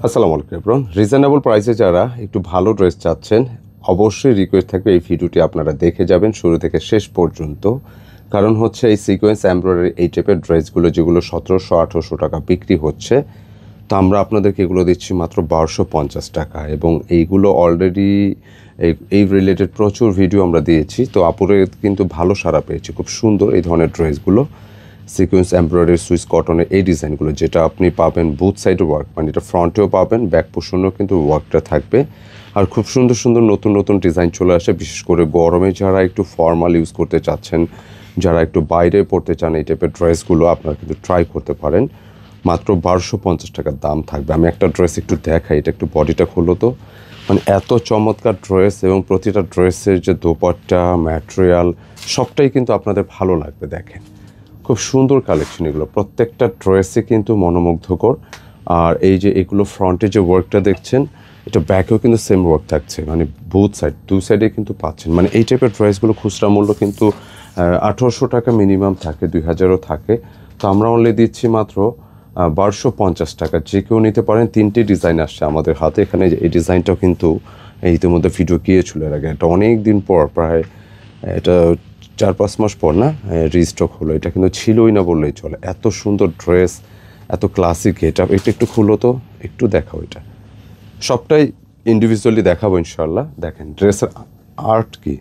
আসসালামু আলাইকুম everyone. Reasonable প্রাইসে যারা একটু ভালো ড্রেস চাচ্ছেন অবশ্যই রিকোয়েস্ট থাকবে এই ভিডিওটি আপনারা দেখে যাবেন শুরু থেকে শেষ পর্যন্ত। কারণ হচ্ছে এই সিকোয়েন্স এমব্রয়ডারি এই টাইপের ড্রেসগুলো যেগুলো 1700-1800 টাকা বিক্রি হচ্ছে, তো আমরা আপনাদেরকে এগুলো দিচ্ছি মাত্র 1250 টাকা। এবং এইগুলো অলরেডি এই রিলেটেড প্রচুর ভিডিও আমরা দিয়েছি, তো আপুরে কিন্তু ভালো সাড়া পেয়েছি। খুব সুন্দর এই ধরনের ড্রেসগুলো, সিকোয়েন্স এমব্রয়ডারি সুইস কটনের এই ডিজাইনগুলো যেটা আপনি পাবেন বুথ সাইডে ওয়ার্ক, মানে এটা ফ্রন্টেও পাবেন, ব্যাক পোর্শনেও কিন্তু ওয়ার্কটা থাকবে। আর খুব সুন্দর সুন্দর নতুন নতুন ডিজাইন চলে আসে, বিশেষ করে গরমে যারা একটু ফর্মাল ইউজ করতে চাচ্ছেন, যারা একটু বাইরে পড়তে চান, এই টাইপের ড্রেসগুলো আপনারা কিন্তু ট্রাই করতে পারেন। মাত্র 1250 টাকার দাম থাকবে। আমি একটা ড্রেস একটু দেখাই, এটা একটু বডিটা খোলো তো। মানে এত চমৎকার ড্রেস এবং প্রতিটা ড্রেসের যে দোপাট্টা ম্যাটেরিয়াল সবটাই কিন্তু আপনাদের ভালো লাগবে। দেখেন খুব সুন্দর কালেকশন এগুলো, প্রত্যেকটা ড্রেসে কিন্তু মনোমুগ্ধকর। আর এই যে এগুলো ফ্রন্টে যে ওয়ার্কটা দেখছেন, এটা ব্যাকেও কিন্তু সেম ওয়ার্ক থাকছে, মানে বুথ সাইড দু সাইডে কিন্তু পাচ্ছেন। মানে এই টাইপের ড্রেসগুলো খুচরা মূল্য কিন্তু 1800 টাকা মিনিমাম থাকে, 2000ও থাকে। তো আমরা অনলি দিচ্ছি মাত্র 1250 টাকা। যে কেউ নিতে পারেন। 3টি ডিজাইন আসছে আমাদের হাতে। এখানে এই ডিজাইনটাও কিন্তু ইতিমধ্যে ভিডিও গিয়েছিল এর আগে, এটা অনেক দিন পর, প্রায় এটা 4-5 মাস পর না রিস্টক হলো। এটা কিন্তু ছিলই না বললেই চলে, এত সুন্দর ড্রেস, এত ক্লাসিক। এটা একটু খুলো তো, একটু দেখাও। এটা সবটাই ইন্ডিভিজুয়ালি দেখাবো ইনশাল্লাহ। দেখেন ড্রেসের আর্ট কি,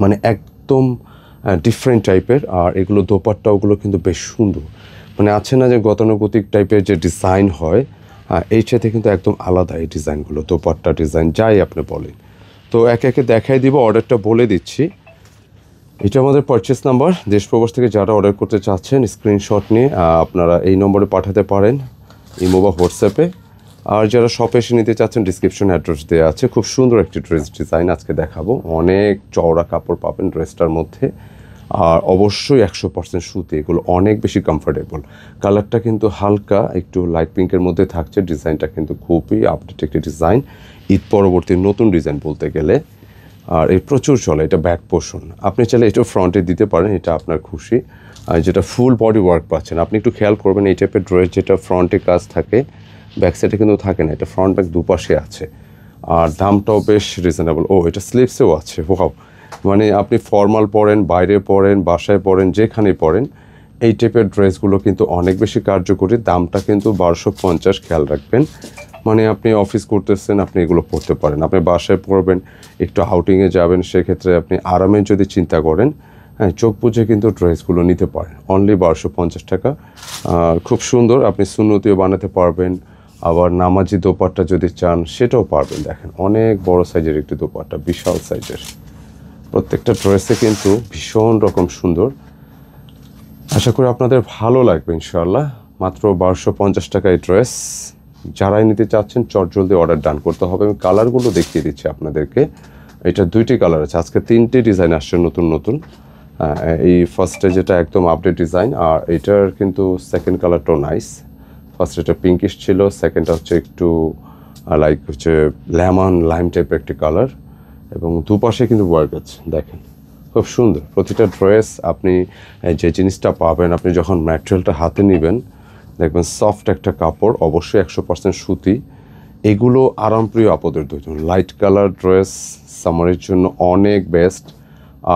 মানে একদম ডিফারেন্ট টাইপের। আর এগুলো দোপাট্টাগুলো কিন্তু বেশ সুন্দর, মানে আছে না যে গতানুগতিক টাইপের যে ডিজাইন হয়, এই সাথে কিন্তু একদম আলাদা এই ডিজাইনগুলো, দোপাট্টা ডিজাইন যাই আপনি বলেন। তো একে একে দেখাই দিব, অর্ডারটা বলে দিচ্ছি। এটা আমাদের পারচেস নাম্বার। দেশ প্রবাস থেকে যারা অর্ডার করতে চাচ্ছেন স্ক্রিনশট নিয়ে আপনারা এই নম্বরে পাঠাতে পারেন, ইমো বা হোয়াটসঅ্যাপে। আর যারা শপে এসে নিতে চাচ্ছেন ডিসক্রিপশন অ্যাড্রেস দেওয়া আছে। খুব সুন্দর একটি ড্রেস ডিজাইন আজকে দেখাবো, অনেক চওড়া কাপড় পাবেন ড্রেসটার মধ্যে। আর অবশ্যই 100% সুতি, এগুলো অনেক বেশি কমফোর্টেবল। কালারটা কিন্তু হালকা একটু লাইট পিঙ্কের মধ্যে থাকছে। ডিজাইনটা কিন্তু খুবই আপডেট একটি ডিজাইন, ঈদ পরবর্তী নতুন ডিজাইন বলতে গেলে। আর এই প্রচুর চলে, এটা ব্যাক পোর্শন। আপনি চাইলে এটাও ফ্রন্টে দিতে পারেন, এটা আপনার খুশি। আর যেটা ফুল বডি ওয়ার্ক পাচ্ছেন, আপনি একটু খেয়াল করবেন এই টাইপের ড্রেস যেটা ফ্রন্টে কাজ থাকে ব্যাক সাইডে কিন্তু থাকে না, এটা ফ্রন্ট ব্যাক দুপাশে আছে। আর দামটাও বেশ রিজনেবল। ও এটা স্লিভসেও আছে, ওয়াও। মানে আপনি ফর্মাল পরেন, বাইরে পরেন, বাসায় পরেন, যেখানে পরেন, এই টাইপের ড্রেসগুলো কিন্তু অনেক বেশি কার্যকরী। দামটা কিন্তু 1250, খেয়াল রাখবেন। মানে আপনি অফিস করতেছেন, আপনি এগুলো পরতে পারেন। আপনি বাসায় পরবেন, একটু আউটিংয়ে যাবেন, সেক্ষেত্রে আপনি আরামে যদি চিন্তা করেন, হ্যাঁ, চোখ বুঝে কিন্তু ড্রেসগুলো নিতে পারেন। অনলি 1250 টাকা। খুব সুন্দর, আপনি সুন্নতিও বানাতে পারবেন। আবার নামাজি দোপাট্টা যদি চান সেটাও পারবেন। দেখেন অনেক বড় সাইজের একটি দোপাট্টা, বিশাল সাইজের। প্রত্যেকটা ড্রেসে কিন্তু ভীষণ রকম সুন্দর। আশা করি আপনাদের ভালো লাগবে ইনশাআল্লাহ। মাত্র 1250 টাকায় ড্রেস। যারাই নিতে চাচ্ছেন চটজলদি অর্ডার ডান করতে হবে। আমি কালারগুলো দেখিয়ে দিচ্ছি আপনাদেরকে। এটা 2টি কালার আছে, আজকে 3টি ডিজাইন আসছে নতুন নতুন। এই ফার্স্টে যেটা একদম আপডেট ডিজাইন, আর এটার কিন্তু সেকেন্ড কালারটাও নাইস। ফার্স্ট এটা পিঙ্কিশ ছিল, সেকেন্ডটা হচ্ছে একটু লাইক হচ্ছে লেমন লাইম টাইপের একটি কালার। এবং দুপাশে কিন্তু ওয়ার্ক আছে, দেখেন খুব সুন্দর। প্রতিটা ড্রেস আপনি যে জিনিসটা পাবেন, আপনি যখন ম্যাটেরিয়ালটা হাতে নেবেন দেখবেন সফট একটা কাপড়, অবশ্যই 100% সুতি। এগুলো আরামপ্রিয় আপদের দুজন। লাইট কালার ড্রেস সামারের জন্য অনেক বেস্ট।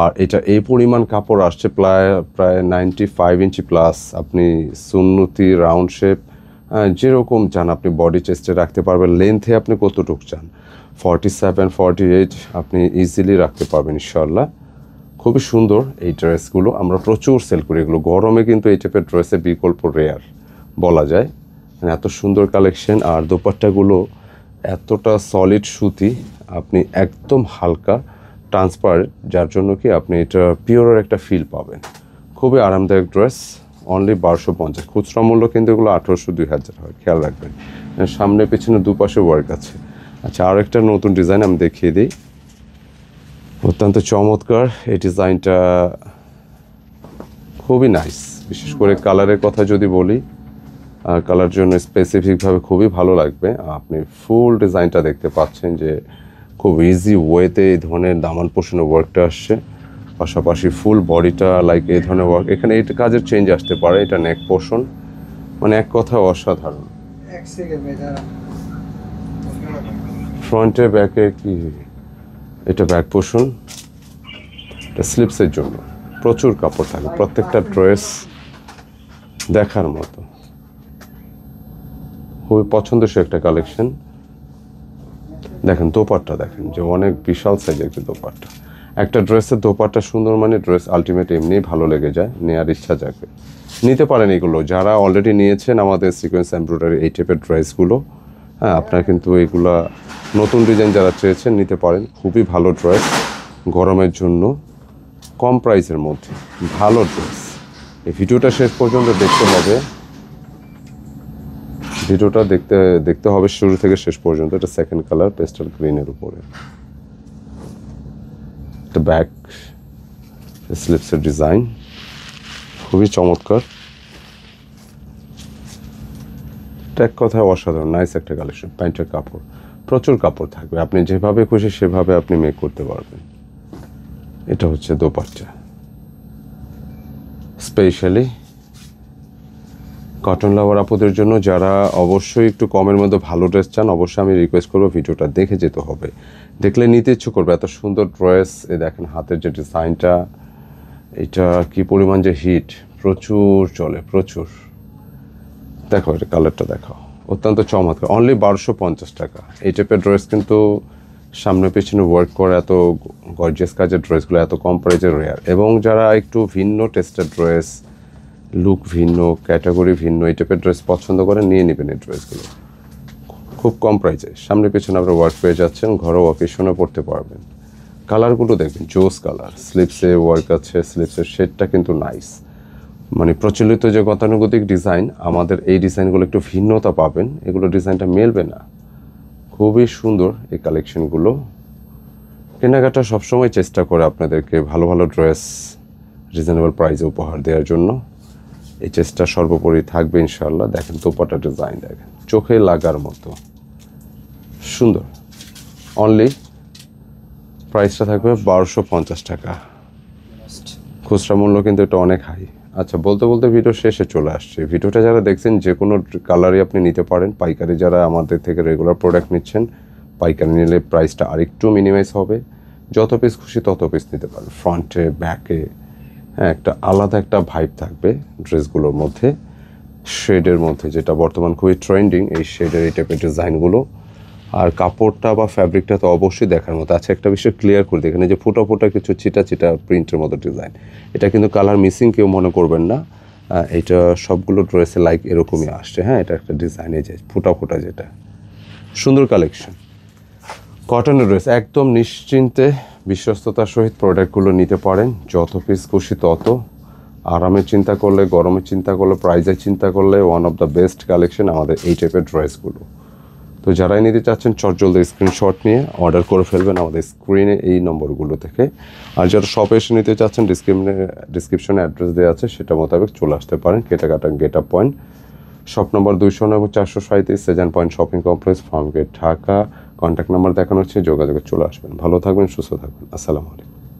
আর এটা এই পরিমাণ কাপড় আসছে, প্রায় 95 ইঞ্চি প্লাস। আপনি সুন্নতি রাউন্ড শেপ যেরকম চান আপনি বডি চেস্টে রাখতে পারবেন। লেন্থে আপনি কতটুকু চান, 47, 48 আপনি ইজিলি রাখতে পারবেন ইনশাল্লাহ। খুবই সুন্দর এই ড্রেসগুলো, আমরা প্রচুর সেল করি এগুলো। গরমে কিন্তু এই টাইপের ড্রেসের বিকল্প রেয়ার বলা যায়। মানে এত সুন্দর কালেকশন। আর দোপাট্টাগুলো এতটা সলিড সুতি, আপনি একদম হালকা ট্রান্সপারেন্ট, যার জন্য কি আপনি এটা পিওরের একটা ফিল পাবেন। খুবই আরামদায়ক ড্রেস। অনলি 1250। খুচরা মূল্য কিন্তু এগুলো 1800-2000 হয়, খেয়াল রাখবেন। সামনে পেছনে দুপাশে ওয়ার্ক আছে। আচ্ছা, আর একটা নতুন ডিজাইন আমি দেখিয়ে দিই, অত্যন্ত চমৎকার এই ডিজাইনটা, খুবই নাইস। বিশেষ করে কালারের কথা যদি বলি, কালার জন্য স্পেসিফিকভাবে খুবই ভালো লাগবে। আপনি ফুল ডিজাইনটা দেখতে পাচ্ছেন যে খুব ইজি ওয়েতে এই ধরনের দামান পোষণের ওয়ার্কটা আসছে। পাশাপাশি ফুল বডিটা লাইক এই ধরনের ওয়ার্ক। এখানে এই কাজের চেঞ্জ আসতে পারে। এটা নেক পোর্শন, মানে এক কথা অসাধারণ। ফ্রন্টে ব্যাকে কি এটা ব্যাক পোর্শন, এটা স্লিপসের জন্য প্রচুর কাপড় থাকে, প্রত্যেকটা ড্রেস দেখার মতো, খুবই পছন্দসই একটা কালেকশন। দেখেন দোপাট্টা দেখেন যে অনেক বিশাল সাইজের একটা দোপাট্টা। একটা ড্রেসের দোপাট্টা সুন্দর মানে ড্রেস আলটিমেট এমনি ভালো লেগে যায়, নেওয়ার ইচ্ছা জাগে। নিতে পারেন এগুলো যারা অলরেডি নিয়েছেন আমাদের সিকোয়েন্স এমব্রয়ডারি এই টাইপের ড্রেসগুলো। হ্যাঁ, আপনারা কিন্তু এগুলা নতুন ডিজাইন যারা চেয়েছেন নিতে পারেন, খুবই ভালো ড্রেস গরমের জন্য, কম প্রাইসের মধ্যে ভালো ড্রেস। এই ভিডিওটা শেষ পর্যন্ত দেখতে হবে, ভিডিওটা দেখতে হবে শুরু থেকে শেষ পর্যন্ত। এটা সেকেন্ড কালার পেস্টাল গ্রিনের উপরে, এটা ব্যাক স্লিপসের ডিজাইন খুবই চমৎকার। এক কথায় অসাধারণ নাইস একটা কালেকশন। প্যান্টের কাপড় প্রচুর কাপড় থাকবে, আপনি যেভাবে খুশি সেভাবে আপনি মেক করতে পারবেন। এটা হচ্ছে দোপাট্টা, স্পেশালি কটন লাভার আপুদের জন্য যারা অবশ্যই একটু কমের মধ্যে ভালো ড্রেস চান, অবশ্যই আমি রিকোয়েস্ট করবো ভিডিওটা দেখে যেতে হবে, দেখলে নিতে ইচ্ছে করবে। এত সুন্দর ড্রেস, এই দেখেন হাতের যে ডিজাইনটা, এটা কি পরিমাণ যে হিট, প্রচুর চলে প্রচুর। দেখো এটা কালারটা দেখাও, অত্যন্ত চমৎকার। অনলি 1250 টাকা। এই টাইপের ড্রেস কিন্তু সামনে পেছনে ওয়ার্ক করে এত গর্জিয়াস কাজের ড্রেসগুলো এত কম প্রাইসে রেয়ার। এবং যারা একটু ভিন্ন টেস্টের ড্রেস, লুক ভিন্ন, ক্যাটাগরি ভিন্ন, এই টাইপের ড্রেস পছন্দ করেন, নিয়ে নেবেন এই ড্রেসগুলো খুব কম প্রাইসে। সামনে পেছনে আপনারা ওয়ার্ক পেয়ে যাচ্ছেন, ঘরেও অকেশনে পড়তে পারবেন। কালারগুলো দেখবেন জোস কালার, স্লিপসে ওয়ার্ক আছে, স্লিপসের শেডটা কিন্তু নাইস। মানে প্রচলিত যে গতানুগতিক ডিজাইন, আমাদের এই ডিজাইনগুলো একটু ভিন্নতা পাবেন, এগুলো ডিজাইনটা মেলবে না। খুবই সুন্দর এই কালেকশনগুলো। কেনাকাটা সবসময় চেষ্টা করে আপনাদেরকে ভালো ভালো ড্রেস রিজনেবল প্রাইসে উপহার দেওয়ার জন্য, এই চেষ্টা সর্বোপরি থাকবে ইনশাল্লাহ। দেখেন দোপাট্টা ডিজাইন দেখেন, চোখে লাগার মতো সুন্দর। অনলি প্রাইসটা থাকবে 1250 টাকা, খুচরা মূল্য কিন্তু এটা অনেক হাই। আচ্ছা, বলতে বলতে ভিডিও শেষে চলে আসছে। ভিডিওটা যারা দেখছেন যে কোনো কালারই আপনি নিতে পারেন। পাইকারি যারা আমাদের থেকে রেগুলার প্রোডাক্ট নিচ্ছেন, পাইকারি নিলে প্রাইসটা আরেকটু মিনিমাইজ হবে। যত পিস খুশি তত পিস নিতে পারেন, ফ্রন্টে ব্যাকে। হ্যাঁ, একটা আলাদা একটা ভাইব থাকবে ড্রেসগুলোর মধ্যে, শেডের মধ্যে, যেটা বর্তমান খুবই ট্রেন্ডিং এই শেডের এই টাইপের ডিজাইনগুলো। আর কাপড়টা বা ফ্যাব্রিকটা তো অবশ্যই দেখার মতো। আচ্ছা, একটা বিষয় ক্লিয়ার করে দিই, এখানে যে ফোটা ফোটা কিছু চিটা চিটা প্রিন্টের মতো ডিজাইন, এটা কিন্তু কালার মিসিং কেউ মনে করবেন না। এটা সবগুলো ড্রেসে লাইক এরকমই আসছে। হ্যাঁ, এটা একটা ডিজাইনে যে ফোটা ফোটা, যেটা সুন্দর কালেকশন। কটনের ড্রেস একদম নিশ্চিন্তে বিশ্বস্ততার সহিত প্রোডাক্টগুলো নিতে পারেন, যত পিস খুশি তত। আরামের চিন্তা করলে, গরমের চিন্তা করলে, প্রাইজের চিন্তা করলে one of the best collection আমাদের এই টাইপের ড্রেসগুলো। তো যারাই নিতে চাচ্ছেন চটজলদি স্ক্রিনশট নিয়ে অর্ডার করে ফেলবেন আমাদের স্ক্রিনে এই নম্বরগুলো থেকে। আর যারা শপে এসে নিতে চাচ্ছেন, ডিসক্রিপশনে অ্যাড্রেস দেওয়া আছে, সেটা মোতাবেক চলে আসতে পারেন। Ketakata gate up point, shop number 209 এবং 437 Sezan point shopping complex, Farmgate, Dhaka. Contact number দেখানো হচ্ছে, যোগাযোগে চলে আসবেন। ভালো থাকবেন, সুস্থ থাকবেন। আসসালামু আলাইকুম।